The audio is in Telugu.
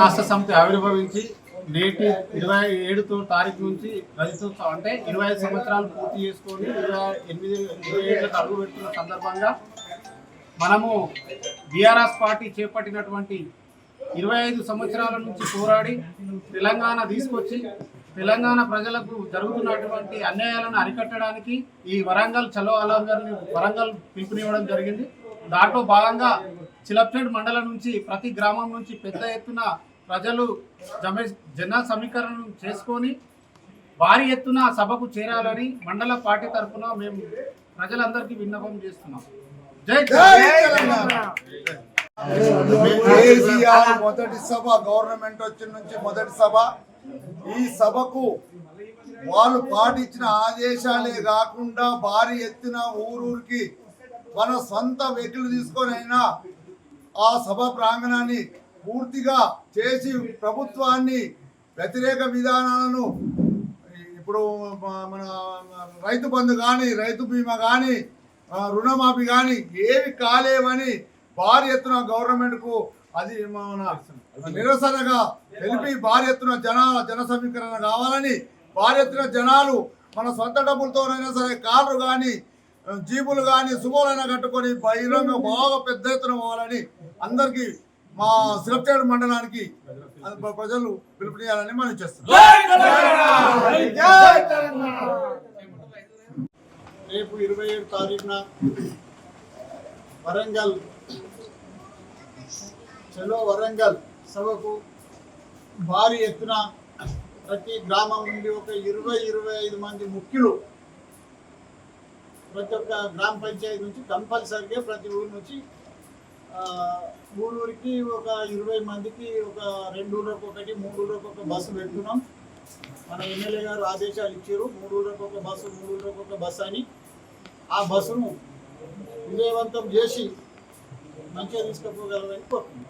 రాష్ట్ర సమితి ఆవిర్భవించి నేటి 27వ తారీఖు నుంచి రజతోత్సవం అంటే 25 సంవత్సరాలు పూర్తి చేసుకొని 27 అడుగు పెడుతున్న సందర్భంగా మనము బీఆర్ఎస్ పార్టీ చేపట్టినటువంటి 25 సంవత్సరాల నుంచి పోరాడి తెలంగాణ తీసుకొచ్చి తెలంగాణ ప్రజలకు జరుగుతున్నటువంటి అన్యాయాలను అరికట్టడానికి ఈ వరంగల్ చలో అలంగారిని వరంగల్ పిలుపునివ్వడం జరిగింది. దాంట్లో భాగంగా చిలప్చేడ్ మండలం నుంచి ప్రతి గ్రామం నుంచి పెద్ద ఎత్తున ప్రజలు జన సమీకరణ చేసుకొని భారీ ఎత్తున సభకు చేరాలని మండల పార్టీ తరఫున మేము ప్రజలందరికీ విన్నపం చేస్తున్నాం. జై తెలంగాణ. మొదటి సభ గవర్నమెంట్ వచ్చిన నుంచి మొదటి సభ. ఈ సభకు వాళ్ళు పాటించిన ఆదేశాలే కాకుండా భారీ ఎత్తున ఊరూరికి మన సొంత వెహికల్ తీసుకొని అయినా ఆ సభ ప్రాంగణాన్ని పూర్తిగా చేసి ప్రభుత్వాన్ని వ్యతిరేక విధానాలను ఇప్పుడు మన రైతు బంధు కానీ రైతు బీమా కానీ రుణమాఫీ కానీ ఏవి కాలేవని భారీ ఎత్తున గవర్నమెంట్కు అది మన నిరసనగా తెలిపి భారీ ఎత్తున జన సమీకరణ కావాలని భారీ ఎత్తున జనాలు మన సొంత డబ్బులతోనైనా సరే కార్లు కానీ జీపులు కానీ సుమోలైనా కట్టుకొని బహిరంగ బాగా పెద్ద ఎత్తున పోవాలని అందరికీ మా చిలప్చేడ్ మండలానికి ప్రజలు పిలుపునియాలని మనం చేస్తున్నాం. రేపు 27 తారీఖున వరంగల్ చలో వరంగల్ సభకు భారీ ఎత్తున ప్రతి గ్రామం నుండి ఒక 20-25 మంది ముఖ్యులు ప్రతి ఒక్క గ్రామ పంచాయతీ నుంచి కంపల్సరిగా ప్రతి ఊరి నుంచి ఊరికి ఒక 20 మందికి ఒక 2 ఊళ్ళకు ఒకటి 3 ఊళ్ళకు ఒక బస్సు పెడుతున్నాం. మన ఎమ్మెల్యే గారు ఆదేశాలు ఇచ్చారు 3 ఊళ్ళకు ఒక బస్సు 3 ఊళ్ళకు ఒక బస్సు అని. ఆ బస్సును విజయవంతం చేసి మంచిగా తీసుకుపోగలరని కోరుతున్నాం.